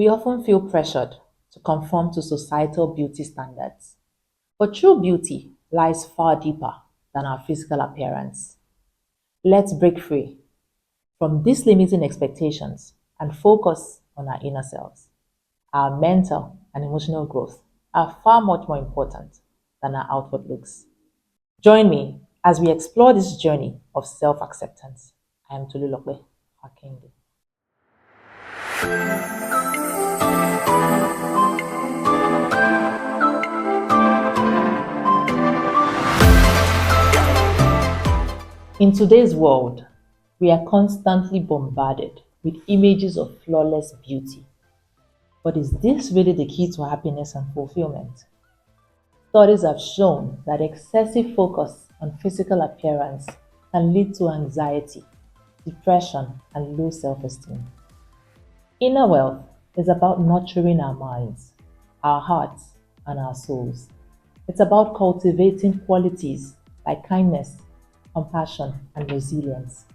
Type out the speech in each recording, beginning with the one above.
We often feel pressured to conform to societal beauty standards, but true beauty lies far deeper than our physical appearance. Let's break free from these limiting expectations and focus on our inner selves. Our mental and emotional growth are far much more important than our outward looks. Join me as we explore this journey of self acceptance. I am Tolulope Fakinde. In today's world, we are constantly bombarded with images of flawless beauty. But is this really the key to happiness and fulfillment? Studies have shown that excessive focus on physical appearance can lead to anxiety, depression, and low self esteem. Inner wealth is about nurturing our minds, our hearts, and our souls. It's about cultivating qualities like kindness, compassion, and resilience.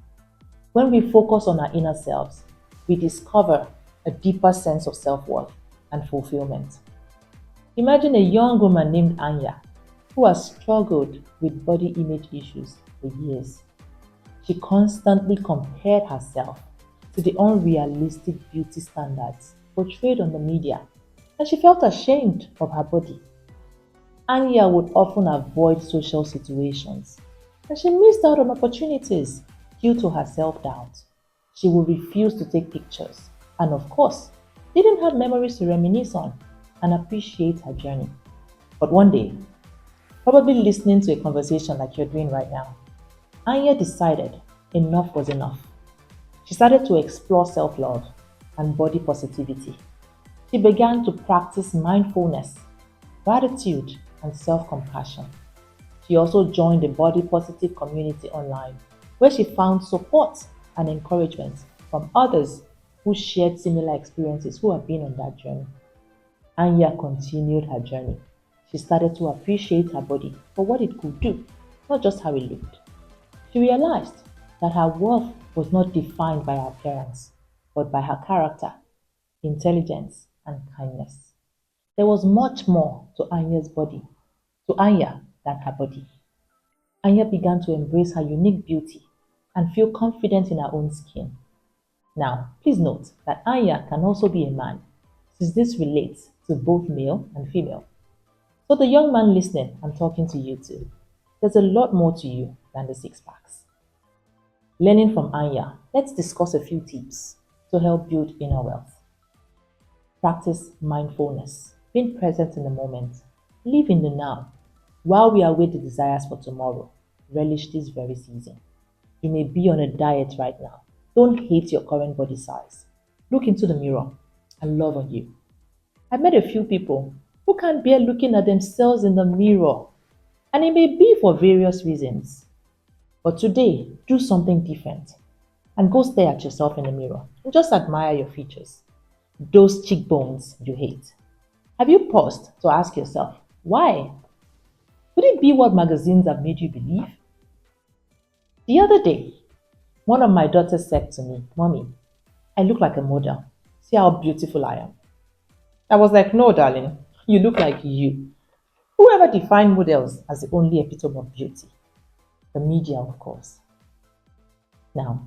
When we focus on our inner selves, we discover a deeper sense of self worth and fulfillment. Imagine a young woman named Anya who has struggled with body image issues for years. She constantly compared herself to the unrealistic beauty standards portrayed on the media, and she felt ashamed of her body. Anya would often avoid social situations, and she missed out on opportunities due to her self doubt. She would refuse to take pictures, and of course, didn't have memories to reminisce on and appreciate her journey. But one day, probably listening to a conversation like you're doing right now, Anya decided enough was enough. She started to explore self love and body positivity. She began to practice mindfulness, gratitude, and self compassion. She also joined the body positive community online, where she found support and encouragement from others who shared similar experiences who have been on that journey. Anya continued her journey. She started to appreciate her body for what it could do, not just how it looked. She realized that her worth was not defined by her appearance, but by her character, intelligence, and kindness. There was much more to Anya than her body. Anya began to embrace her unique beauty and feel confident in her own skin. Now, please note that Anya can also be a man, since this relates to both male and female. So, the young man listening, I'm talking to you too. There's a lot more to you than the six packs. Learning from Anya, let's discuss a few tips to help build inner wealth. Practice mindfulness, being present in the moment. Live in the now. While we await the desires for tomorrow, relish this very season. You may be on a diet right now. Don't hate your current body size. Look into the mirror and love on you. I met a few people who can't bear looking at themselves in the mirror, and it may be for various reasons. But today, do something different and go stare at yourself in the mirror and just admire your features. Those cheekbones you hate. Have you paused to ask yourself, why? Could it be what magazines have made you believe? The other day, one of my daughters said to me, Mommy, I look like a model. See how beautiful I am. I was like, no, darling, you look like you. Whoever defined models as the only epitome of beauty? The media, of course. Now,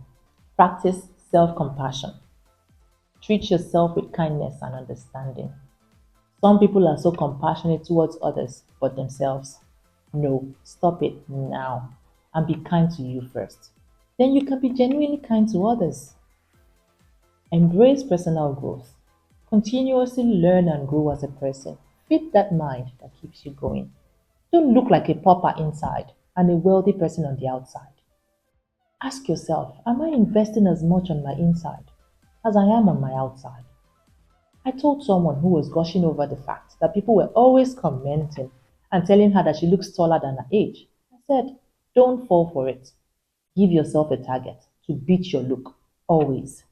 practice self compassion. Treat yourself with kindness and understanding. Some people are so compassionate towards others but themselves. No, stop it now and be kind to you first. Then you can be genuinely kind to others. Embrace personal growth. Continuously learn and grow as a person. Feed that mind that keeps you going. Don't look like a pauper inside and a wealthy person on the outside. Ask yourself, am I investing as much on my inside as I am on my outside? I told someone who was gushing over the fact that people were always commenting and telling her that she looks taller than her age. I said, don't fall for it. Give yourself a target to beat your look, always.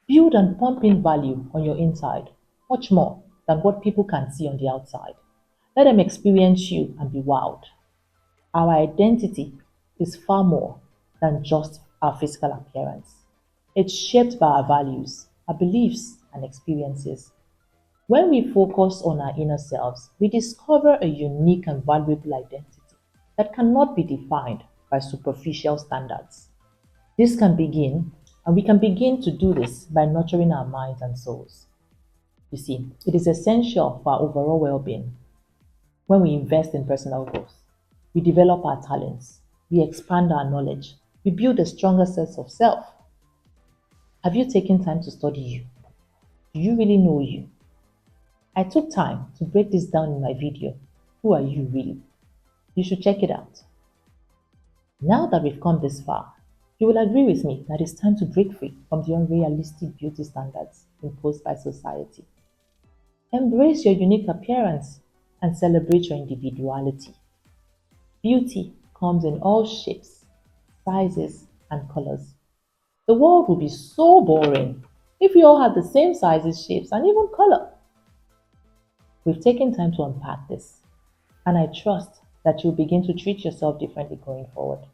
Build and pump in value on your inside, much more than what people can see on the outside. Let them experience you and be wowed. Our identity is far more than just our physical appearance. It's shaped by our values, our beliefs, and experiences. When we focus on our inner selves, we discover a unique and valuable identity that cannot be defined by superficial standards. This can begin, and we can begin to do this by nurturing our minds and souls. You see, it is essential for our overall well being. When we invest in personal growth, we develop our talents, we expand our knowledge, we build a stronger sense of self. Have you taken time to study you? Do you really know you? I took time to break this down in my video. Who are you really? You should check it out. Now that we've come this far, you will agree with me that it's time to break free from the unrealistic beauty standards imposed by society. Embrace your unique appearance and celebrate your individuality. Beauty comes in all shapes, sizes, and colors. The world would be so boring if we all had the same sizes, shapes, and even color. We've taken time to unpack this, and I trust that you'll begin to treat yourself differently going forward.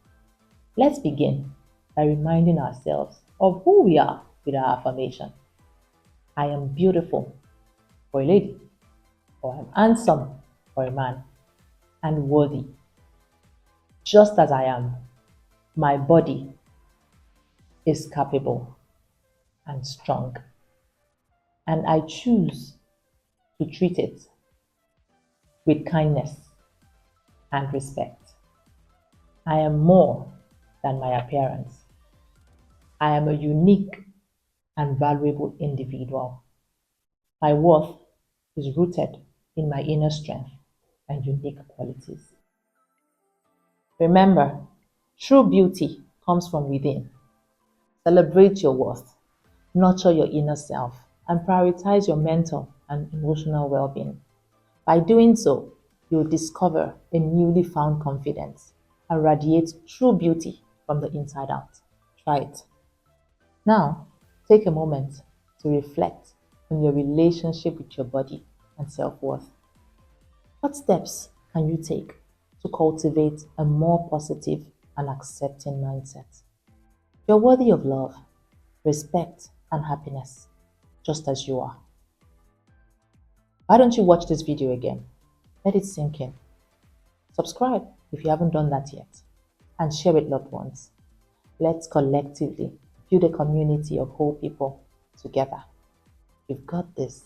Let's begin by reminding ourselves of who we are with our affirmation. I am beautiful for a lady, or I'm handsome for a man, and worthy just as I am. My body is capable and strong, and I choose to treat it with kindness and respect. I am more than my appearance. I am a unique and valuable individual. My worth is rooted in my inner strength and unique qualities. Remember, true beauty comes from within. Celebrate your worth, nurture your inner self, and prioritize your mental and emotional well being. By doing so, you'll discover a newly found confidence and radiate true beauty from the inside out. Try it. Now, take a moment to reflect on your relationship with your body and self worth. What steps can you take to cultivate a more positive and accepting mindset? You're worthy of love, respect, and happiness, just as you are. Why don't you watch this video again? Let it sink in. Subscribe if you haven't done that yet, and share with loved ones. Let's collectively build a community of whole people together. You've got this.